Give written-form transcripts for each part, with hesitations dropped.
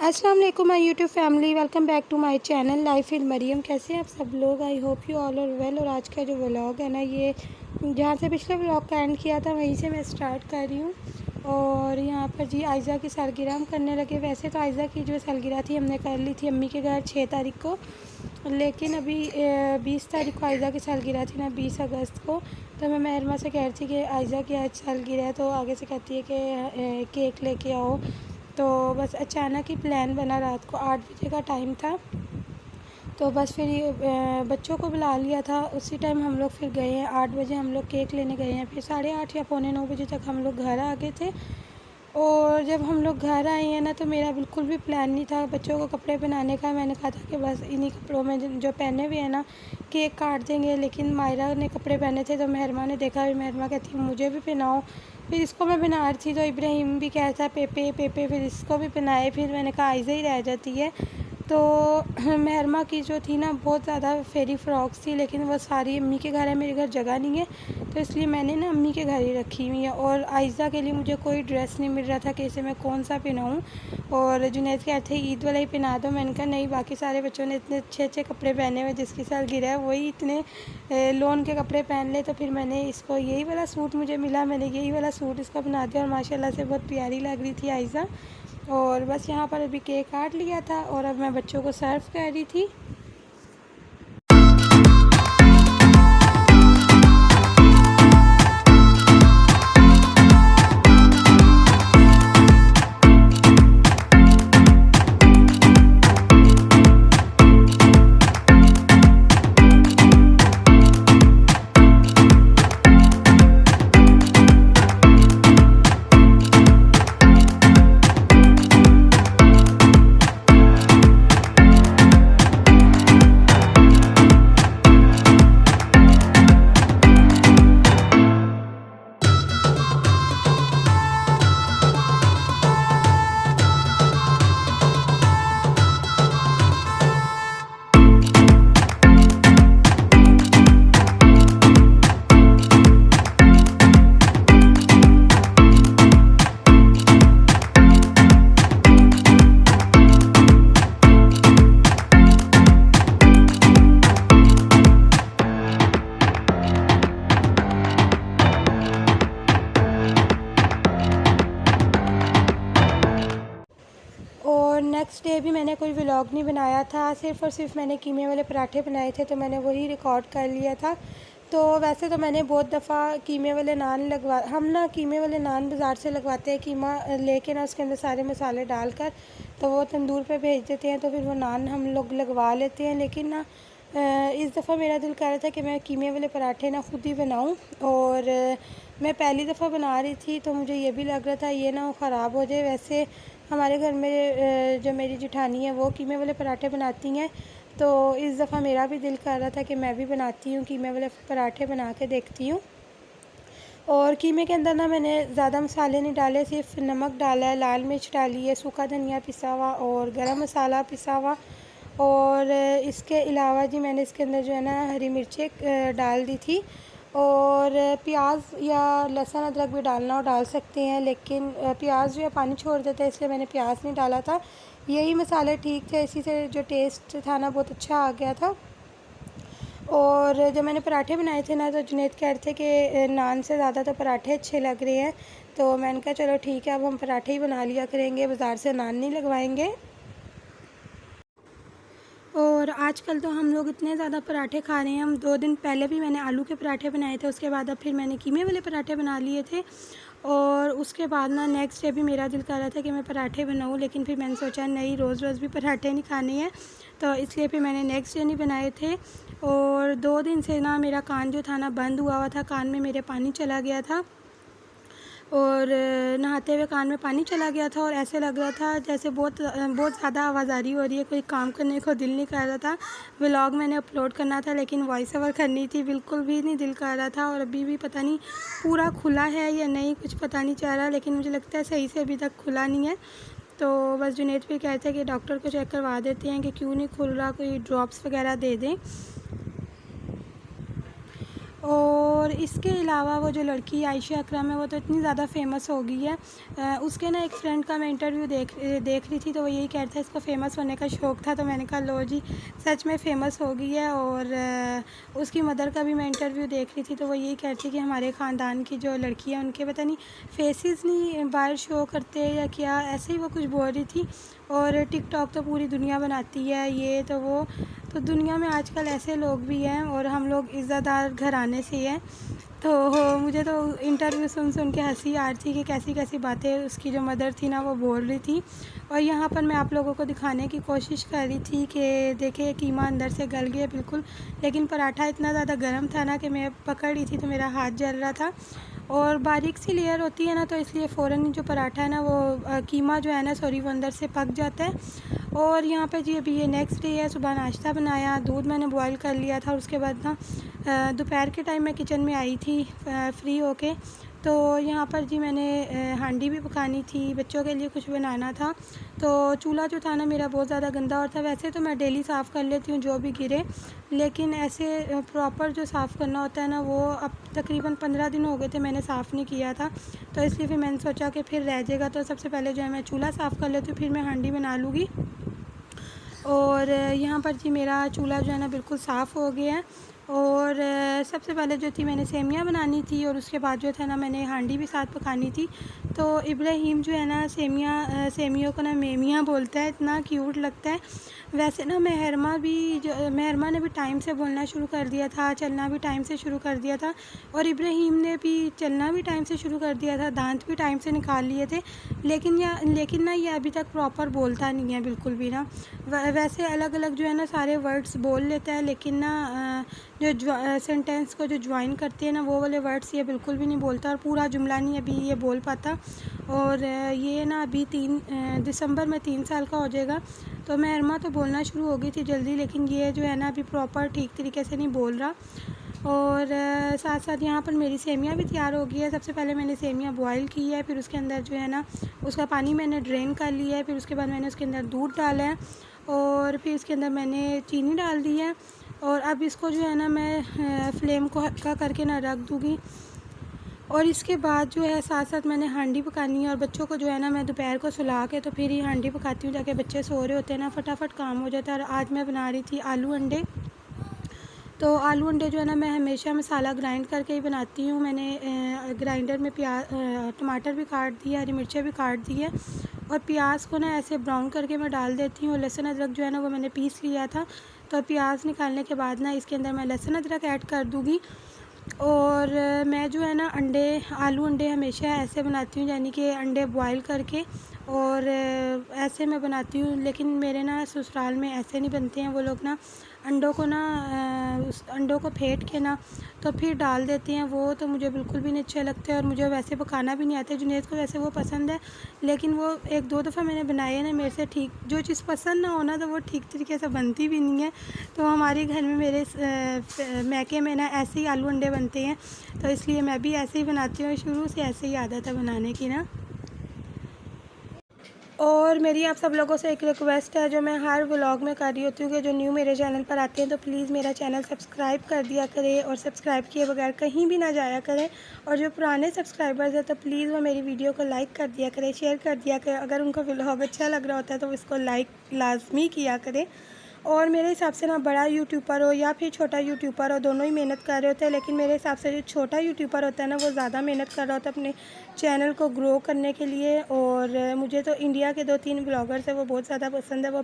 अस्सलाम वालेकुम my YouTube family, welcome back to my channel life with Mariam. कैसे हैं आप सब लोग? I hope you all are well. और आज का जो व्लॉग है ना, ये जहाँ से पिछले व्लॉग का एंड किया था वहीं से मैं स्टार्ट कर रही हूँ। और यहाँ पर जी आयज़ा की सालगिरह हम करने लगे। वैसे तो आयज़ा की जो सालगिरह थी हमने कर ली थी अम्मी के घर 6 तारीख को, लेकिन अभी 20 तारीख को आयज़ा की सालगिरह थी ना, 20 अगस्त को। तो मैं महरमा से कह रही थी कि आयज़ा की आज सालगिरह है, तो आगे से कहती है कि केक लेके आओ। तो बस अचानक ही प्लान बना, रात को 8 बजे का टाइम था। तो बस फिर ये बच्चों को बुला लिया था, उसी टाइम हम लोग फिर गए हैं। 8 बजे हम लोग केक लेने गए हैं, फिर 8:30 या पौने 9 बजे तक हम लोग घर आ गए थे। और जब हम लोग घर आए हैं ना, तो मेरा बिल्कुल भी प्लान नहीं था बच्चों को कपड़े पहनाने का। मैंने कहा था कि बस इन्हीं कपड़ों में जो पहने हुए हैं ना केक काट देंगे, लेकिन मायरा ने कपड़े पहने थे तो महरमा ने देखा, फिर महरमा कहती है मुझे भी पहनाओ। फिर इसको मैं पहना रही थी तो इब्राहिम भी कहता पेपे पेपे, फिर इसको भी पहनाए। फिर मैंने कहा आयज़ा ही रह जाती है। तो महरमा की जो थी ना बहुत ज़्यादा फेरी फ्रॉक्स थी, लेकिन वो सारी अम्मी के घर है, मेरे घर जगह नहीं है, तो इसलिए मैंने ना अम्मी के घर ही रखी हुई है। और आयज़ा के लिए मुझे कोई ड्रेस नहीं मिल रहा था कि इसे मैं कौन सा पहनाऊँ। और जुनैद कहते थे ईद वाला ही पहना दो। मैंने कहा नहीं, बाकी सारे बच्चों ने इतने अच्छे अच्छे कपड़े पहने हुए, जिसकी सालगिरह है वही इतने लोन के कपड़े पहन ले। तो फिर मैंने इसको यही वाला सूट मुझे मिला, मैंने यही वाला सूट इसको बना दिया और माशाल्लाह से बहुत प्यारी लग रही थी आयज़ा। और बस यहाँ पर अभी केक काट लिया था और अब मैं बच्चों को सर्व कर रही थी। और नेक्स्ट डे भी मैंने कोई व्लॉग नहीं बनाया था, सिर्फ़ और सिर्फ मैंने कीमे वाले पराठे बनाए थे, तो मैंने वही रिकॉर्ड कर लिया था। तो वैसे तो मैंने बहुत दफ़ा कीमे वाले नान हम ना कीमे वाले नान बाज़ार से लगवाते हैं, कीमा लेके ना उसके अंदर सारे मसाले डालकर तो वो तंदूर पे भेज देते हैं, तो फिर वो नान हम लोग लगवा लेते हैं। लेकिन ना इस दफ़ा मेरा दिल कर रहा था कि मैं कीमे वाले पराठे ना ख़ुद ही बनाऊँ। और मैं पहली दफ़ा बना रही थी तो मुझे ये भी लग रहा था ये ना ख़राब हो जाए। वैसे हमारे घर में जो मेरी जेठानी है वो कीमे वाले पराठे बनाती हैं, तो इस दफ़ा मेरा भी दिल कर रहा था कि मैं भी बनाती हूँ, कीमे वाले पराठे बना के देखती हूँ। और कीमे के अंदर ना मैंने ज़्यादा मसाले नहीं डाले, सिर्फ नमक डाला है, लाल मिर्च डाली है, सूखा धनिया पिसा हुआ और गरम मसाला पिसा हुआ। और इसके अलावा जी मैंने इसके अंदर जो है ना हरी मिर्चें डाल दी थी। और प्याज या लहसुन अदरक भी डालना हो डाल सकते हैं, लेकिन प्याज जो है पानी छोड़ देता है, इसलिए मैंने प्याज नहीं डाला था। यही मसाले ठीक थे, इसी से जो टेस्ट था ना बहुत अच्छा आ गया था। और जब मैंने पराठे बनाए थे ना, तो जुनैद कह रहे थे कि नान से ज़्यादा तो पराठे अच्छे लग रहे हैं। तो मैंने कहा चलो ठीक है, अब हम पराठे ही बना लिया करेंगे, बाज़ार से नान नहीं लगवाएंगे। और आजकल तो हम लोग इतने ज़्यादा पराठे खा रहे हैं। हम 2 दिन पहले भी मैंने आलू के पराठे बनाए थे, उसके बाद अब फिर मैंने कीमे वाले पराठे बना लिए थे। और उसके बाद ना नेक्स्ट डे भी मेरा दिल कर रहा था कि मैं पराठे बनाऊँ, लेकिन फिर मैंने सोचा नहीं, रोज़ रोज़ भी पराठे नहीं खाने हैं, तो इसलिए फिर मैंने नेक्स्ट डे नहीं बनाए थे। और 2 दिन से ना मेरा कान जो था ना बंद हुआ था, कान में मेरे पानी चला गया था और नहाते हुए कान में पानी चला गया था और ऐसे लग रहा था जैसे बहुत ज़्यादा आवाज़ारी हो रही है, कोई काम करने को दिल नहीं कर रहा था। व्लॉग मैंने अपलोड करना था लेकिन वॉइस ओवर करनी थी, बिल्कुल भी नहीं दिल कर रहा था। और अभी भी पता नहीं पूरा खुला है या नहीं, कुछ पता नहीं चल रहा, लेकिन मुझे लगता है सही से अभी तक खुला नहीं है। तो बस जुनैद भी कहते हैं कि डॉक्टर को चेक करवा देते हैं कि क्यों नहीं खुल रहा, कोई ड्रॉप्स वगैरह दे दें। और इसके अलावा वो जो लड़की आयशा अकरम है वो तो इतनी ज़्यादा फेमस हो गई है। उसके ना एक फ़्रेंड का मैं इंटरव्यू देख रही थी, तो वो यही कह रहा था इसको फ़ेमस होने का शौक़ था। तो मैंने कहा लो जी, सच में फ़ेमस हो गई है। और उसकी मदर का भी मैं इंटरव्यू देख रही थी, तो वो यही कह रही थी कि हमारे ख़ानदान की जो लड़की है उनके पता नहीं फेसेस नहीं बाहर शो करते या क्या, ऐसे ही वो कुछ बोल रही थी। और टिकटॉक तो पूरी दुनिया बनाती है, ये तो वो, तो दुनिया में आजकल ऐसे लोग भी हैं और हम लोग इज़्ज़तदार घराने से हैं। तो मुझे तो इंटरव्यू सुन के हंसी आ रही थी कि कैसी कैसी बातें उसकी जो मदर थी ना वो बोल रही थी। और यहाँ पर मैं आप लोगों को दिखाने की कोशिश कर रही थी कि देखिए कीमा अंदर से गल गया बिल्कुल, लेकिन पराठा इतना ज़्यादा गर्म था ना कि मैं पकड़ रही थी तो मेरा हाथ जल रहा था। और बारीक सी लेयर होती है ना, तो इसलिए फ़ौरन जो पराठा है ना वो कीमा जो है ना सॉरी वो अंदर से पक जाता है। और यहाँ पे जी अभी ये नेक्स्ट डे है, सुबह नाश्ता बनाया, दूध मैंने बॉईल कर लिया था। और उसके बाद ना दोपहर के टाइम मैं किचन में आई थी फ्री होके, तो यहाँ पर जी मैंने हांडी भी पकानी थी, बच्चों के लिए कुछ बनाना था। तो चूल्हा जो था ना मेरा बहुत ज़्यादा गंदा और था। वैसे तो मैं डेली साफ़ कर लेती हूँ जो भी गिरे, लेकिन ऐसे प्रॉपर जो साफ़ करना होता है ना वो अब तकरीबन 15 दिन हो गए थे मैंने साफ़ नहीं किया था। तो इसलिए फिर मैंने सोचा कि फिर रह जाएगा, तो सबसे पहले जो है मैं चूल्हा साफ़ कर लेती हूँ, फिर मैं हांडी बना लूँगी। और यहाँ पर जी मेरा चूल्हा जो है ना बिल्कुल साफ़ हो गया है। और सबसे पहले जो थी मैंने सेमियाँ बनानी थी और उसके बाद जो था ना मैंने हांडी भी साथ पकानी थी। तो इब्राहीम जो है ना सेमियों को ना मेमियाँ बोलता है, इतना क्यूट लगता है। वैसे ना मेहरमा ने भी टाइम से बोलना शुरू कर दिया था, चलना भी टाइम से शुरू कर दिया था। और इब्राहीम ने भी चलना भी टाइम से शुरू कर दिया था, दांत भी टाइम से निकाल लिए थे। लेकिन ना ये अभी तक प्रॉपर बोलता नहीं है बिल्कुल भी ना। वैसे अलग अलग जो है ना सारे वर्ड्स बोल लेता है, लेकिन ना जो सेंटेंस को जो ज्वाइन करते हैं ना वो वाले वर्ड्स ये बिल्कुल भी नहीं बोलता, और पूरा जुमला नहीं अभी ये बोल पाता। और ये ना अभी 3 दिसंबर में 3 साल का हो जाएगा। तो मेहरमा तो बोलना शुरू हो गई थी जल्दी, लेकिन ये जो है ना अभी प्रॉपर ठीक तरीके से नहीं बोल रहा। और साथ साथ यहाँ पर मेरी सेमियाँ भी तैयार हो गई है। सबसे पहले मैंने सेमियाँ बॉईल की है, फिर उसके अंदर जो है ना उसका पानी मैंने ड्रेन कर लिया है। फिर उसके बाद मैंने उसके अंदर दूध डाला है और फिर इसके अंदर मैंने चीनी डाल दी है। और अब इसको जो है ना मैं फ्लेम को हल्का करके ना रख दूँगी। और इसके बाद जो है साथ साथ मैंने हांडी पकानी है, और बच्चों को जो है ना मैं दोपहर को सुला के तो फिर ही हांडी पकाती हूँ, ताकि बच्चे सो रहे होते हैं ना फटाफट काम हो जाता है। और आज मैं बना रही थी आलू अंडे। तो आलू अंडे जो है ना मैं हमेशा मसाला ग्राइंड करके ही बनाती हूँ। मैंने ग्राइंडर में टमाटर भी काट दिया, हरी मिर्चें भी काट दी है, और प्याज को ना ऐसे ब्राउन करके मैं डाल देती हूँ। लहसुन अदरक जो है ना वो मैंने पीस लिया था। तो प्याज निकालने के बाद ना इसके अंदर मैं लहसुन अदरक ऐड कर दूँगी। और मैं जो है ना आलू अंडे हमेशा ऐसे बनाती हूँ, यानी कि अंडे बॉईल करके, और ऐसे मैं बनाती हूँ। लेकिन मेरे ना ससुराल में ऐसे नहीं बनते हैं, वो लोग ना अंडों को ना उस अंडों को फेंट के ना तो फिर डाल देते हैं। वो तो मुझे बिल्कुल भी नहीं अच्छे लगते, और मुझे वैसे पकाना भी नहीं आता। जुनैद को वैसे वो पसंद है, लेकिन वो 1-2 दफ़ा मैंने बनाए हैं ना, मेरे से ठीक जो चीज़ पसंद ना हो ना तो वो ठीक तरीके से बनती भी नहीं है। तो हमारे घर में मेरे मैके में ना ऐसे ही आलू अंडे बनते हैं, तो इसलिए मैं भी ऐसे ही बनाती हूँ। शुरू से ऐसे ही आदत है बनाने की ना। और मेरी आप सब लोगों से एक रिक्वेस्ट है जो मैं हर व्लॉग में कर रही होती हूँ, कि जो न्यू मेरे चैनल पर आते हैं तो प्लीज़ मेरा चैनल सब्सक्राइब कर दिया करें, और सब्सक्राइब किए बगैर कहीं भी ना जाया करें। और जो पुराने सब्सक्राइबर्स हैं तो प्लीज़ वो मेरी वीडियो को लाइक कर दिया करें, शेयर कर दिया करें। अगर उनको व्लॉग अच्छा लग रहा होता है तो इसको लाइक लाजमी किया करें। और मेरे हिसाब से ना बड़ा यूट्यूबर हो या फिर छोटा यूट्यूबर हो, दोनों ही मेहनत कर रहे होते हैं। लेकिन मेरे हिसाब से जो छोटा यूट्यूबर होता है ना वो ज़्यादा मेहनत कर रहा होता है अपने चैनल को ग्रो करने के लिए। और मुझे तो इंडिया के 2-3 ब्लॉगर्स हैं वो बहुत ज़्यादा पसंद है। वो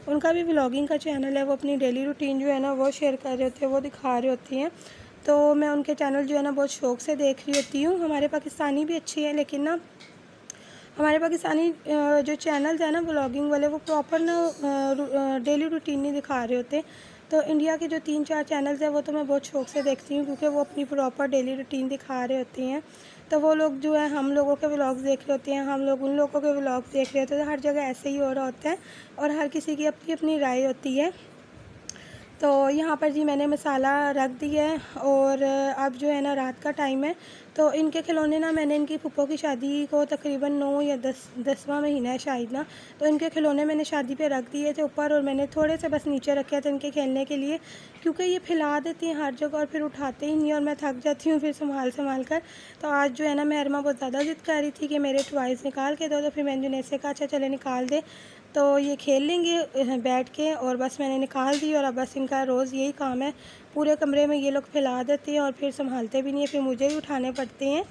उनका भी व्लॉगिंग का चैनल है, वो अपनी डेली रूटीन जो है ना वो शेयर कर रहे होते हैं, वो दिखा रहे होती हैं। तो मैं उनके चैनल जो है ना बहुत शौक़ से देख रही होती हूँ। हमारे पाकिस्तानी भी अच्छे हैं, लेकिन ना हमारे पाकिस्तानी जो चैनल्स हैं ना व्लॉगिंग वाले, वो प्रॉपर ना डेली रूटीन नहीं दिखा रहे होते। तो इंडिया के जो 3-4 चैनल्स हैं वो तो मैं बहुत शौक़ से देखती हूँ, क्योंकि वो अपनी प्रॉपर डेली रूटीन दिखा रहे होते हैं। तो वो लोग जो है हम लोगों के व्लॉग्स देख रहे होते हैं, हम लोग उन लोगों के व्लॉग्स देख रहे होते हैं। तो हर जगह ऐसे ही हो रहा होता है, और हर किसी की अपनी अपनी राय होती है। तो यहाँ पर जी मैंने मसाला रख दिया है, और अब जो है ना रात का टाइम है, तो इनके खिलौने ना मैंने इनकी फूफो की शादी को तकरीबन 9 या 10वां महीना है शायद ना, तो इनके खिलौने मैंने शादी पे रख दिए थे ऊपर, और मैंने थोड़े से बस नीचे रखे थे इनके खेलने के लिए, क्योंकि ये फैला देती हैं हर जगह और फिर उठाते ही नहीं, और मैं थक जाती हूँ फिर संभाल कर। तो आज जो है ना महरमा बहुत ज़्यादा ज़िद कर रही थी कि मेरे टॉयज़ निकाल के दो, तो फिर मैंने जुनैद से कहा अच्छा चले निकाल दे, तो ये खेल लेंगे बैठ के, और बस मैंने निकाल दी। और अब बस इनका रोज़ यही काम है, पूरे कमरे में ये लोग फैला देते हैं और फिर संभालते भी नहीं है, फिर मुझे ही उठाने पड़ते हैं।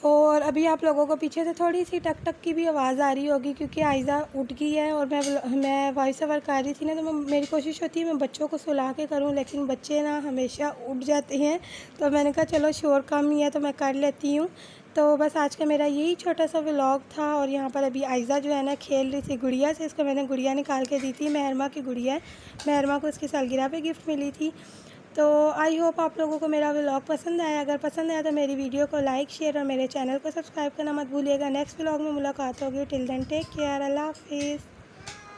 और अभी आप लोगों को पीछे से थोड़ी सी टक टक की भी आवाज़ आ रही होगी, क्योंकि आयज़ा उठ गई है और मैं वॉइस ओवर कर रही थी ना, तो मेरी कोशिश होती है मैं बच्चों को सुला के करूं, लेकिन बच्चे ना हमेशा उठ जाते हैं, तो मैंने कहा चलो शोर कम ही है तो मैं कर लेती हूँ। तो बस आज का मेरा यही छोटा सा व्लॉग था। और यहाँ पर अभी आयज़ा जो है ना खेल रही थी गुड़िया से, इसको मैंने गुड़िया निकाल के दी थी, महरमा की गुड़िया है, महरमा को इसकी सालगिरह पे गिफ्ट मिली थी। तो आई होप आप लोगों को मेरा व्लॉग पसंद आया। अगर पसंद आया तो मेरी वीडियो को लाइक शेयर और मेरे चैनल को सब्सक्राइब करना मत भूलिएगा। नेक्स्ट व्लॉग में मुलाकात होगी। टिल देन टेक केयर, अल्लाह हाफिज़।